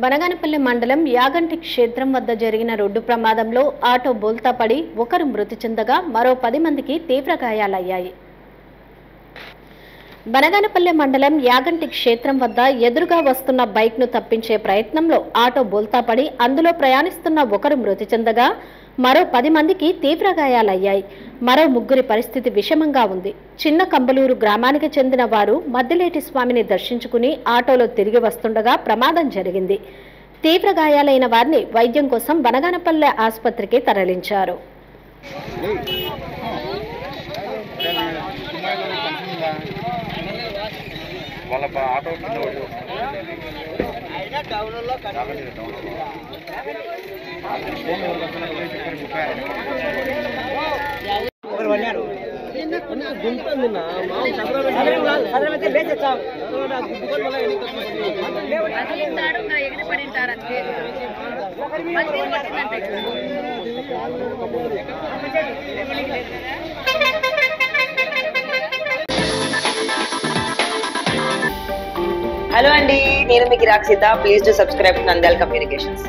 బనగానపల్లి మండలం యాగంటి క్షేత్రం వద్ద జరిగిన రోడ్డు ప్రమాదంలో ఆటో బోల్తా పడి ఒకరు మృతి చెందగా మరో 10 మందికి తీవ్ర గాయాలయ్యాయి. బనగానపల్లి మండలం యాగంటి క్షేత్రం వద్ద ఎదురుగా వస్తున్న బైక్ను తప్పించే ప్రయత్నంలో ఆటో బోల్తా పడి అందులో ప్రయాణిస్తున్న ఒకరు మృతి చెందగా మరో 10 మందికి తీవ్ర గాయాలయ్యాయి. మరో 3 పరిస్థితి విషమంగా ఉంది. చిన్న కంబలూరు గ్రామానికి చెందిన వారు మద్దిలేటి స్వామిని దర్శించుకుని ఆటోలో తిరిగి వస్తుండగా ప్రమాదం జరిగింది. తీవ్ర గాయాలైన వారిని వైద్యం కోసం బనగానపల్లె ఆసుపత్రికి తరలించారు. హలో అండి, నేను మీకు Rakshitha. Please to subscribe Nandyal communications.